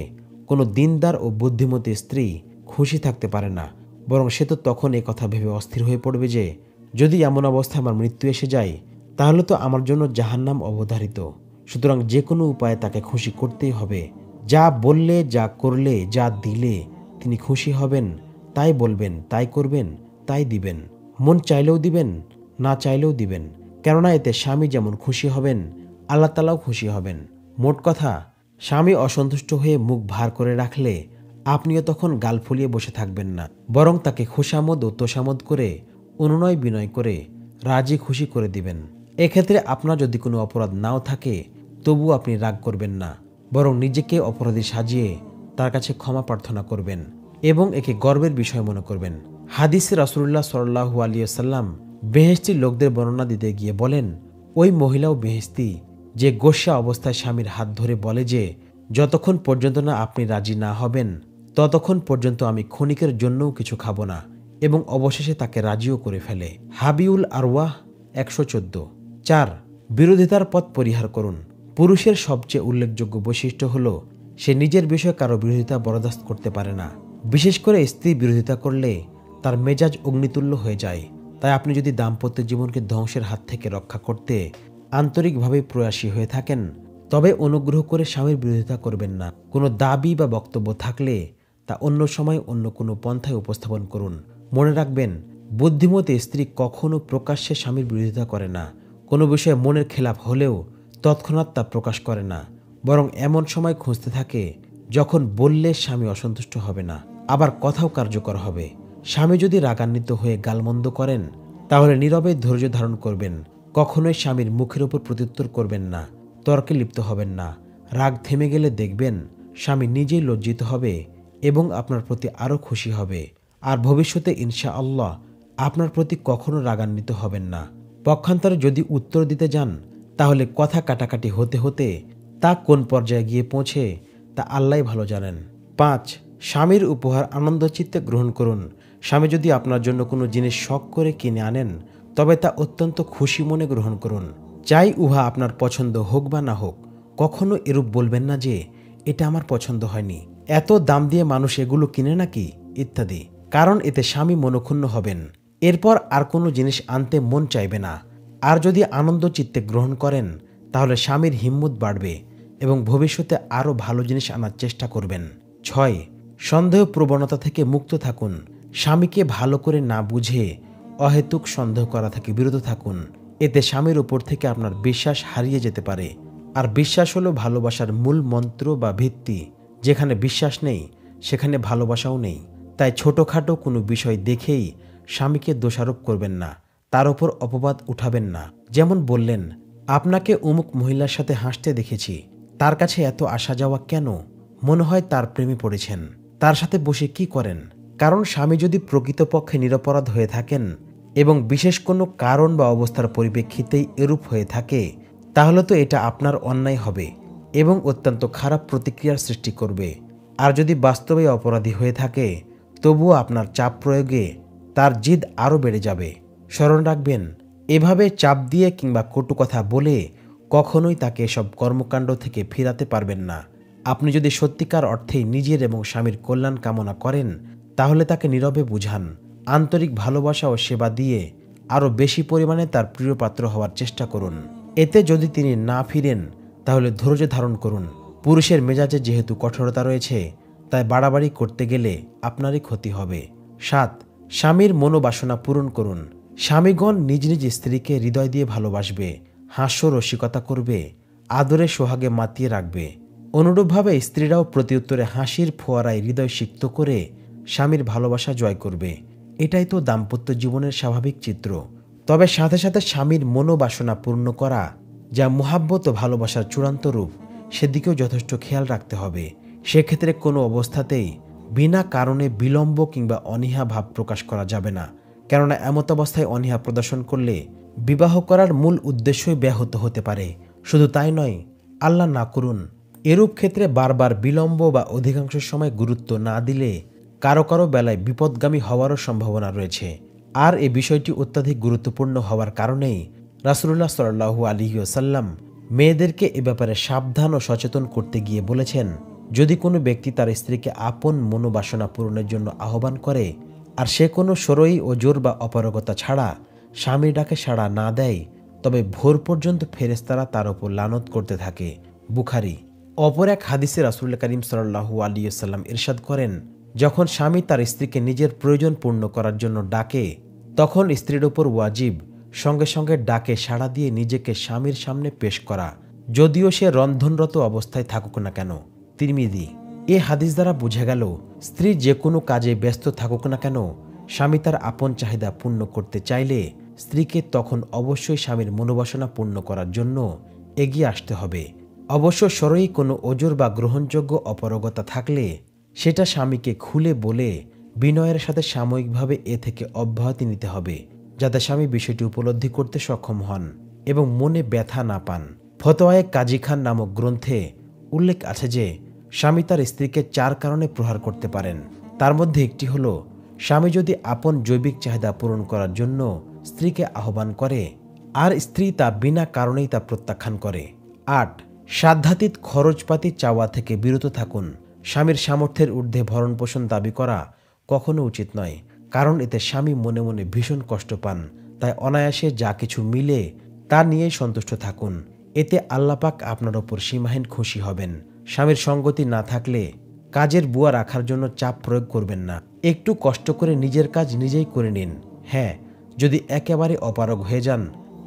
কোনো দিনদার ও বুদ্ধিমতী স্ত্রী খুশি থাকতে পারে না, বরং সে তো তখন এ কথা ভেবে অস্থির হয়ে পড়বে যে যদি এমন অবস্থায় আমার মৃত্যু এসে যায় তাহলে তো আমার জন্য জাহান্নাম অবধারিত। সুতরাং যে কোনো উপায়ে তাকে খুশি করতেই হবে। যা বললে, যা করলে, যা দিলে তিনি খুশি হবেন তাই বলবেন, তাই করবেন, তাই দিবেন। মন চাইলেও দিবেন, না চাইলেও দিবেন। কেননা এতে স্বামী যেমন খুশি হবেন আল্লাহ তাআলাও খুশি হবেন। মোট কথা, স্বামী অসন্তুষ্ট হয়ে মুখ ভার করে রাখলে আপনিও তখন গাল ফুলিয়ে বসে থাকবেন না, বরং তাকে খুশামদ ও তোষামদ করে অনুনয় বিনয় করে রাজি খুশি করে দিবেন। এক্ষেত্রে আপনার যদি কোনো অপরাধ নাও থাকে তবু আপনি রাগ করবেন না, বরং নিজেকে অপরাধী সাজিয়ে তার কাছে ক্ষমা প্রার্থনা করবেন এবং একে গর্বের বিষয় মনে করবেন। হাদিসে রাসূলুল্লাহ সাল্লাল্লাহু আলাইহি ওয়াসাল্লাম বেহেশতি লোকদের বর্ণনা দিতে গিয়ে বলেন, ওই মহিলাও বেহেশতি যে গোস্বা অবস্থায় স্বামীর হাত ধরে বলে যে, যতক্ষণ পর্যন্ত না আপনি রাজি না হবেন ততক্ষণ পর্যন্ত আমি ক্ষণিকের জন্যও কিছু খাবো না, এবং অবশেষে তাকে রাজিও করে ফেলে। হাবিউল আরওয়াহ 114। 4, বিরোধিতার পথ পরিহার করুন। পুরুষের সবচেয়ে উল্লেখযোগ্য বৈশিষ্ট্য হল সে নিজের বিষয়ে কারো বিরোধিতা বরদাস্ত করতে পারে না। বিশেষ করে স্ত্রী বিরোধিতা করলে তার মেজাজ অগ্নিতুল্য হয়ে যায়। তাই আপনি যদি দাম্পত্য জীবনকে ধ্বংসের হাত থেকে রক্ষা করতে আন্তরিকভাবে প্রয়াসী হয়ে থাকেন তবে অনুগ্রহ করে স্বামীর বিরোধিতা করবেন না। কোনো দাবি বা বক্তব্য থাকলে তা অন্য সময় অন্য কোনো পন্থায় উপস্থাপন করুন। মনে রাখবেন, বুদ্ধিমতী স্ত্রী কখনো প্রকাশ্যে স্বামীর বিরোধিতা করে না। কোনো বিষয়ে মনের খেলাপ হলেও তৎক্ষণাৎ তা প্রকাশ করে না, বরং এমন সময় খুঁজতে থাকে যখন বললে স্বামী অসন্তুষ্ট হবে না, আবার কথাও কার্যকর হবে। স্বামী যদি রাগান্বিত হয়ে গালমন্দ করেন তাহলে নীরবে ধৈর্য ধারণ করবেন। কখনোই স্বামীর মুখের উপর প্রত্যুত্তর করবেন না, তর্কে লিপ্ত হবেন না। রাগ থেমে গেলে দেখবেন স্বামী নিজেই লজ্জিত হবে এবং আপনার প্রতি আরও খুশি হবে, আর ভবিষ্যতে ইনশাআল্লাহ আপনার প্রতি কখনো রাগান্বিত হবেন না। পক্ষান্তরে যদি উত্তর দিতে যান তাহলে কথা কাটাকাটি হতে হতে তা কোন পর্যায়ে গিয়ে পৌঁছে তা আল্লাহই ভালো জানেন। 5, স্বামীর উপহার আনন্দচিত্তে গ্রহণ করুন। স্বামী যদি আপনার জন্য কোনো জিনিস শখ করে কিনে আনেন তবে তা অত্যন্ত খুশি মনে গ্রহণ করুন। চাই উহা আপনার পছন্দ হোক বা না হোক, কখনো এরূপ বলবেন না যে এটা আমার পছন্দ হয়নি, এত দাম দিয়ে মানুষ এগুলো কিনে নাকি, ইত্যাদি। কারণ এতে স্বামী মনক্ষুণ্ণ হবেন, এরপর আর কোনো জিনিস আনতে মন চাইবে না। আর যদি আনন্দ চিত্তে গ্রহণ করেন তাহলে স্বামীর হিম্মত বাড়বে এবং ভবিষ্যতে আরও ভালো জিনিস আনার চেষ্টা করবেন। 6, সন্দেহ প্রবণতা থেকে মুক্ত থাকুন। স্বামীকে ভালো করে না বুঝে অহেতুক সন্দেহ করা থেকে বিরত থাকুন। এতে স্বামীর উপর থেকে আপনার বিশ্বাস হারিয়ে যেতে পারে। আর বিশ্বাস হলো ভালোবাসার মূল মন্ত্র বা ভিত্তি। যেখানে বিশ্বাস নেই সেখানে ভালোবাসাও নেই। তাই ছোটোখাটো কোনো বিষয় দেখেই স্বামীকে দোষারোপ করবেন না, তার ওপর অপবাদ উঠাবেন না। যেমন বললেন, আপনাকে অমুক মহিলার সাথে হাসতে দেখেছি, তার কাছে এত আসা যাওয়া কেন? মনে হয় তার প্রেমে পড়েছেন, তার সাথে বসে কি করেন? কারণ স্বামী যদি প্রকৃতপক্ষে নিরপরাধ হয়ে থাকেন এবং বিশেষ কোনো কারণ বা অবস্থার পরিপ্রেক্ষিতেই এরূপ হয়ে থাকে তাহলে তো এটা আপনার অন্যায় হবে এবং অত্যন্ত খারাপ প্রতিক্রিয়ার সৃষ্টি করবে। আর যদি বাস্তবে অপরাধী হয়ে থাকে তবুও আপনার চাপ প্রয়োগে তার জিদ আরও বেড়ে যাবে। স্মরণ রাখবেন, এভাবে চাপ দিয়ে কিংবা কটু কথা বলে কখনোই তাকে এসব কর্মকাণ্ড থেকে ফিরাতে পারবেন না। আপনি যদি সত্যিকার অর্থেই নিজের এবং স্বামীর কল্যাণ কামনা করেন, তাহলে তাকে নীরবে বুঝান, আন্তরিক ভালোবাসা ও সেবা দিয়ে আরও বেশি পরিমাণে তার প্রিয়পাত্র হওয়ার চেষ্টা করুন। এতে যদি তিনি না ফিরেন, তাহলে ধৈর্য ধারণ করুন। পুরুষের মেজাজে যেহেতু কঠোরতা রয়েছে, তাই বাড়াবাড়ি করতে গেলে আপনারই ক্ষতি হবে। 7. স্বামীর মনোবাসনা পূরণ করুন। স্বামীগণ নিজ নিজ স্ত্রীকে হৃদয় দিয়ে ভালোবাসবে, হাস্য রসিকতা করবে, আদরে সোহাগে মাতিয়ে রাখবে। অনুরূপভাবে স্ত্রীরাও প্রতিউত্তরে হাসির ফোয়ারায় হৃদয় সিক্ত করে স্বামীর ভালোবাসা জয় করবে। এটাই তো দাম্পত্য জীবনের স্বাভাবিক চিত্র। তবে সাথে সাথে স্বামীর মনোবাসনা পূর্ণ করা, যা মুহাব্বত ও ভালোবাসার চূড়ান্ত রূপ, সেদিকেও যথেষ্ট খেয়াল রাখতে হবে। সেক্ষেত্রে কোনো অবস্থাতেই বিনা কারণে বিলম্ব কিংবা অনীহা ভাব প্রকাশ করা যাবে না। কেননা এমত অবস্থায় অনীহা প্রদর্শন করলে বিবাহ করার মূল উদ্দেশ্যই ব্যাহত হতে পারে। শুধু তাই নয়, আল্লাহ না করুন, এরূপ ক্ষেত্রে বারবার বিলম্ব বা অধিকাংশ সময় গুরুত্ব না দিলে কারো কারো বেলায় বিপদগামী হওয়ারও সম্ভাবনা রয়েছে। আর এ বিষয়টি অত্যাধিক গুরুত্বপূর্ণ হওয়ার কারণেই রাসূলুল্লাহ সাল্লাল্লাহু আলাইহি ওয়াসাল্লাম মেয়েদেরকে এ ব্যাপারে সাবধান ও সচেতন করতে গিয়ে বলেছেন, যদি কোনো ব্যক্তি তার স্ত্রীকে আপন মনোবাসনা পূরণের জন্য আহ্বান করে আর সে কোনো সরই ও জোর বা অপারগতা ছাড়া স্বামীর ডাকে সাড়া না দেয়, তবে ভোর পর্যন্ত ফেরেশতারা তার উপর লানত করতে থাকে। বুখারী। অপর এক হাদিসে রাসূল করিম সাল্লাল্লাহু আলাইহি ওয়াসাল্লাম ইরশাদ করেন, যখন স্বামী তার স্ত্রীকে নিজের প্রয়োজন পূর্ণ করার জন্য ডাকে, তখন স্ত্রীর উপর ওয়াজিব সঙ্গে সঙ্গে ডাকে সাড়া দিয়ে নিজেকে স্বামীর সামনে পেশ করা, যদিও সে রন্ধনরত অবস্থায় থাকুক না কেন। তিরমিজি। এ হাদিস দ্বারা বোঝা গেল, স্ত্রী যে কোনো কাজে ব্যস্ত থাকুক না কেন, স্বামী তার আপন চাহিদা পূর্ণ করতে চাইলে স্ত্রীকে তখন অবশ্যই স্বামীর মনোবাসনা পূর্ণ করার জন্য এগিয়ে আসতে হবে। অবশ্য সরই কোনো ওজর বা গ্রহণযোগ্য অপারগতা থাকলে সেটা স্বামীকে খুলে বলে বিনয়ের সাথে সাময়িকভাবে এ থেকে অব্যাহতি নিতে হবে, যাতে স্বামী বিষয়টি উপলব্ধি করতে সক্ষম হন এবং মনে ব্যথা না পান। ফতোয়ায়ে কাজী খান নামক গ্রন্থে উল্লেখ আছে যে স্বামী তার স্ত্রীকে 4 কারণে প্রহার করতে পারেন। তার মধ্যে একটি হল, স্বামী যদি আপন জৈবিক চাহিদা পূরণ করার জন্য স্ত্রীকে আহ্বান করে আর স্ত্রী তা বিনা কারণেই তা প্রত্যাখ্যান করে। 8. সাধ্যাতীত খরচপাতি চাওয়া থেকে বিরত থাকুন। স্বামীর সামর্থ্যের ঊর্ধ্বে ভরণ পোষণ দাবি করা কখনো উচিত নয়, কারণ এতে স্বামী মনে মনে ভীষণ কষ্ট পান। তাই অনায়াসে যা কিছু মিলে তা নিয়েই সন্তুষ্ট থাকুন। এতে আল্লাহ পাক আপনার ওপর সীমাহীন খুশি হবেন। স্বামীর সঙ্গতি না থাকলে কাজের বুয়া রাখার জন্য চাপ প্রয়োগ করবেন না। একটু কষ্ট করে নিজের কাজ নিজেই করে নিন। হ্যাঁ, যদি একেবারে অপারগ হয়ে যান,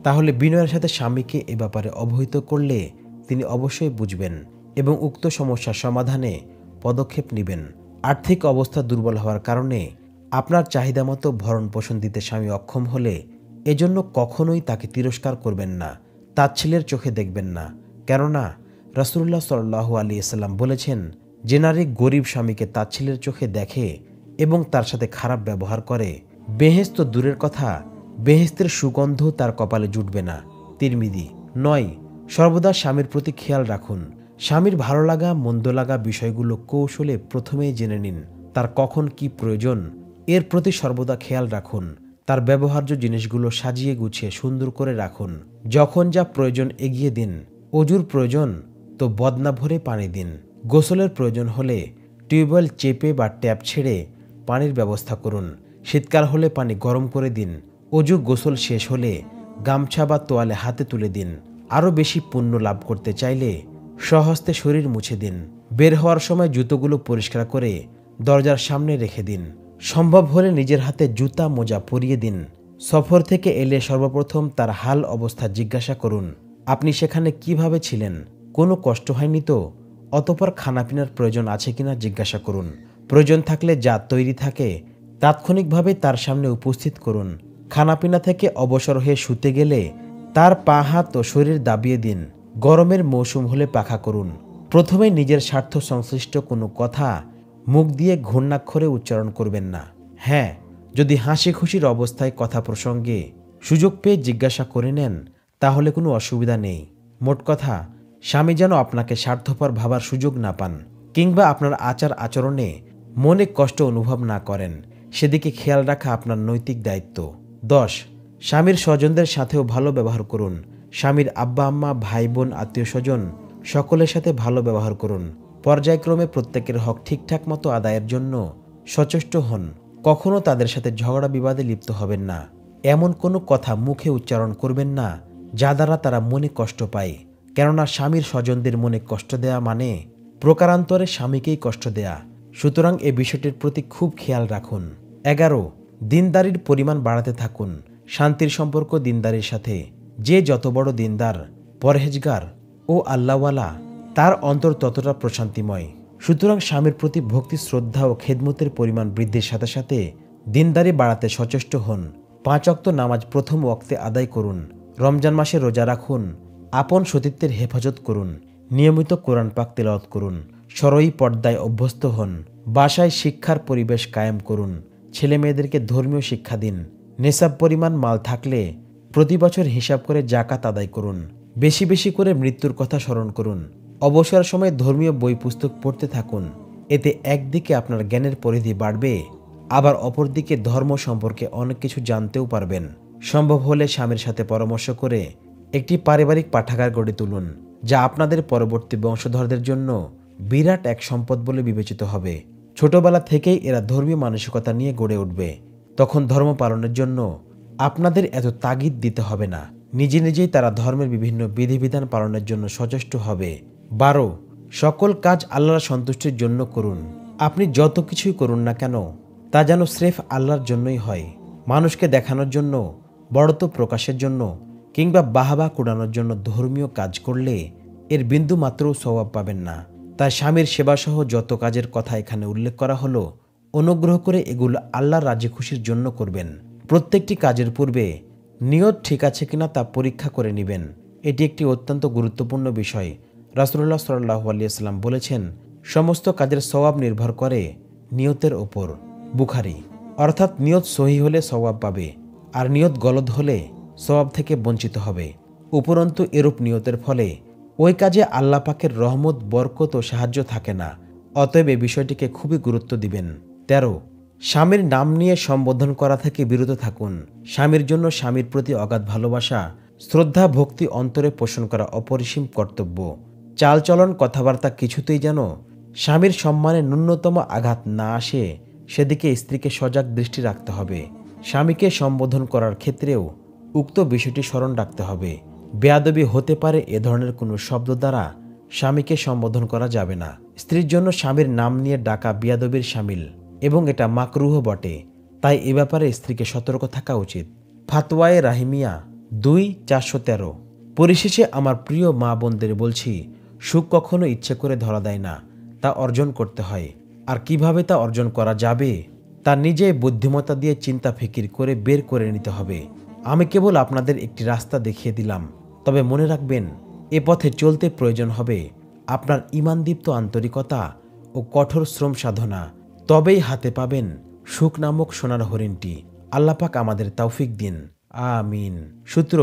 তাহলে বিনয়ের সাথে স্বামীকে এ ব্যাপারে অবহিত করলে তিনি অবশ্যই বুঝবেন এবং উক্ত সমস্যার সমাধানে পদক্ষেপ নেবেন। আর্থিক অবস্থা দুর্বল হওয়ার কারণে আপনার চাহিদা মতো ভরণ পোষণ দিতে স্বামী অক্ষম হলে এজন্য কখনোই তাকে তিরস্কার করবেন না, তাচ্ছিল্যের চোখে দেখবেন না। কেননা রাসূলুল্লাহ সাল্লাল্লাহু আলাইহি ওয়াসাল্লাম বলেছেন, যে নারী গরিব স্বামীকে তাচ্ছিল্যের চোখে দেখে এবং তার সাথে খারাপ ব্যবহার করে, বেহেশত দূরের কথা, বেহেশতের সুগন্ধ তার কপালে জুটবে না। তিরমিজি। 9. সর্বদা স্বামীর প্রতি খেয়াল রাখুন। স্বামীর ভালো লাগা মন্দ লাগা বিষয়গুলো কৌশলে প্রথমেই জেনে নিন। তার কখন কি প্রয়োজন এর প্রতি সর্বদা খেয়াল রাখুন। তার ব্যবহার্য জিনিসগুলো সাজিয়ে গুছিয়ে সুন্দর করে রাখুন। যখন যা প্রয়োজন এগিয়ে দিন। অজুর প্রয়োজন তো বদনা ভরে পানি দিন। গোসলের প্রয়োজন হলে টিউবওয়েল চেপে বা ট্যাপ ছেড়ে পানির ব্যবস্থা করুন। শীতকাল হলে পানি গরম করে দিন। অজু গোসল শেষ হলে গামছা বা তোয়ালে হাতে তুলে দিন। আরও বেশি পুণ্য লাভ করতে চাইলে স্বহস্তে শরীর মুছে দিন। বের হওয়ার সময় জুতোগুলো পরিষ্কার করে দরজার সামনে রেখে দিন। সম্ভব হলে নিজের হাতে জুতা মোজা পরিয়ে দিন। সফর থেকে এলে সর্বপ্রথম তার হাল অবস্থা জিজ্ঞাসা করুন। আপনি সেখানে কিভাবে ছিলেন, কোনো কষ্ট হয়নি তো? অতঃপর খানাপিনার প্রয়োজন আছে কিনা জিজ্ঞাসা করুন। প্রয়োজন থাকলে যা তৈরি থাকে তাৎক্ষণিকভাবে তার সামনে উপস্থিত করুন। খানাপিনা থেকে অবসর হয়ে শুতে গেলে তার পা হাত ও শরীর দাবিয়ে দিন। গরমের মৌসুম হলে পাখা করুন। প্রথমে নিজের স্বার্থ সংশ্লিষ্ট কোনো কথা মুখ দিয়ে ঘূর্ণাক্ষরে উচ্চারণ করবেন না। হ্যাঁ, যদি হাসি খুশির অবস্থায় কথা প্রসঙ্গে সুযোগ পেয়ে জিজ্ঞাসা করে নেন, তাহলে কোনো অসুবিধা নেই। মোট কথা, স্বামী যেন আপনাকে স্বার্থপর ভাবার সুযোগ না পান কিংবা আপনার আচার আচরণে মনে কষ্ট অনুভব না করেন, সেদিকে খেয়াল রাখা আপনার নৈতিক দায়িত্ব। 10. স্বামীর স্বজনদের সাথেও ভালো ব্যবহার করুন। স্বামীর আব্বা আম্মা, ভাই বোন, আত্মীয় স্বজন সকলের সাথে ভালো ব্যবহার করুন। পর্যায়ক্রমে প্রত্যেকের হক ঠিকঠাক মতো আদায়ের জন্য সচেষ্ট হন। কখনো তাদের সাথে ঝগড়া বিবাদে লিপ্ত হবেন না। এমন কোনো কথা মুখে উচ্চারণ করবেন না যা দ্বারা তারা মনে কষ্ট পায়, কেননা স্বামীর স্বজনদের মনে কষ্ট দেয়া মানে প্রকারান্তরে স্বামীকেই কষ্ট দেয়া। সুতরাং এ বিষয়টির প্রতি খুব খেয়াল রাখুন। 11 দিনদারির পরিমাণ বাড়াতে থাকুন। শান্তির সম্পর্ক দিনদারির সাথে। যে যত বড় দিনদার, পরহেজগার ও আল্লাহওয়ালা, তার অন্তর ততটা প্রশান্তিময়। সুতরাং স্বামীর প্রতি ভক্তি, শ্রদ্ধা ও খেদমতের পরিমাণ বৃদ্ধির সাথে সাথে দিনদারি বাড়াতে সচেষ্ট হন। 5 ওয়াক্ত নামাজ প্রথম ওয়াক্তে আদায় করুন। রমজান মাসে রোজা রাখুন। আপন সতীত্বের হেফাজত করুন। নিয়মিত কোরআন পাক তেলাওয়াত করুন। সরই পর্দায় অভ্যস্ত হন। বাসায় শিক্ষার পরিবেশ কায়েম করুন। ছেলে মেয়েদেরকে ধর্মীয় শিক্ষা দিন। নেশাব পরিমাণ মাল থাকলে প্রতি বছর হিসাব করে জাকাত আদায় করুন। বেশি বেশি করে মৃত্যুর কথা স্মরণ করুন। অবসর সময় ধর্মীয় বই পুস্তক পড়তে থাকুন। এতে একদিকে আপনার জ্ঞানের পরিধি বাড়বে, আবার অপরদিকে ধর্ম সম্পর্কে অনেক কিছু জানতেও পারবেন। সম্ভব হলে স্বামীর সাথে পরামর্শ করে একটি পারিবারিক পাঠাগার গড়ে তুলুন, যা আপনাদের পরবর্তী বংশধরদের জন্য বিরাট এক সম্পদ বলে বিবেচিত হবে। ছোটবেলা থেকেই এরা ধর্মীয় মানসিকতা নিয়ে গড়ে উঠবে। তখন ধর্ম পালনের জন্য আপনাদের এত তাগিদ দিতে হবে না। নিজে নিজেই তারা ধর্মের বিভিন্ন বিধিবিধান পালনের জন্য সচেষ্ট হবে। 12 সকল কাজ আল্লাহর সন্তুষ্টির জন্য করুন। আপনি যত কিছুই করুন না কেন, তা যেন স্রেফ আল্লাহর জন্যই হয়। মানুষকে দেখানোর জন্য, বড়ত্ব প্রকাশের জন্য কিংবা বাহাবা কুড়ানোর জন্য ধর্মীয় কাজ করলে এর বিন্দু মাত্রও সওয়াব পাবেন না। তাই স্বামীর সেবাসহ যত কাজের কথা এখানে উল্লেখ করা হলো, অনুগ্রহ করে এগুলো আল্লাহর রাজি খুশির জন্য করবেন। প্রত্যেকটি কাজের পূর্বে নিয়ত ঠিক আছে কিনা তা পরীক্ষা করে নেবেন। এটি একটি অত্যন্ত গুরুত্বপূর্ণ বিষয়। রাসূলুল্লাহ সাল্লাল্লাহু আলাইহি ওয়াসাল্লাম বলেছেন, সমস্ত কাজের সওয়াব নির্ভর করে নিয়তের ওপর। বুখারী। অর্থাৎ নিয়ত সহি হলে সওয়াব পাবে, আর নিয়ত গলদ হলে সওয়াব থেকে বঞ্চিত হবে। উপরন্তু এরূপ নিয়তের ফলে ওই কাজে আল্লাহ পাকের রহমত, বরকত ও সাহায্য থাকে না। অতএব এই বিষয়টিকে খুবই গুরুত্ব দিবেন। 13 স্বামীর নাম নিয়ে সম্বোধন করা থেকে বিরত থাকুন। স্বামীর জন্য স্বামীর প্রতি অগাধ ভালোবাসা, শ্রদ্ধা, ভক্তি অন্তরে পোষণ করা অপরিসীম কর্তব্য। চালচলন, কথাবার্তা কিছুতেই যেন স্বামীর সম্মানে ন্যূনতম আঘাত না আসে, সেদিকে স্ত্রীকে সজাগ দৃষ্টি রাখতে হবে। স্বামীকে সম্বোধন করার ক্ষেত্রেও উক্ত বিষয়টি স্মরণ রাখতে হবে। বেয়াদবি হতে পারে এ ধরনের কোনো শব্দ দ্বারা স্বামীকে সম্বোধন করা যাবে না। স্ত্রীর জন্য স্বামীর নাম নিয়ে ডাকা বেয়াদবির শামিল এবং এটা মাকরুহ বটে। তাই এ ব্যাপারে স্ত্রীকে সতর্ক থাকা উচিত। ফাতওয়ায়ে রাহিমিয়া 2/413। পরিশেষে আমার প্রিয় মা বোনদের বলছি, সুখ কখনো ইচ্ছে করে ধরা দেয় না, তা অর্জন করতে হয়। আর কিভাবে তা অর্জন করা যাবে তা নিজে বুদ্ধিমত্তা দিয়ে চিন্তা ফিকির করে বের করে নিতে হবে। আমি কেবল আপনাদের একটি রাস্তা দেখিয়ে দিলাম, তবে মনে রাখবেন এ পথে চলতে প্রয়োজন হবে আপনার ঈমানদীপ্ত আন্তরিকতা ও কঠোর শ্রম সাধনা। তবেই হাতে পাবেন সুখ নামক সোনার হরিণটি। আল্লাহ পাক আমাদের তৌফিক দিন। আমিন। সূত্র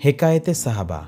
হেকায়েতে সাহাবা।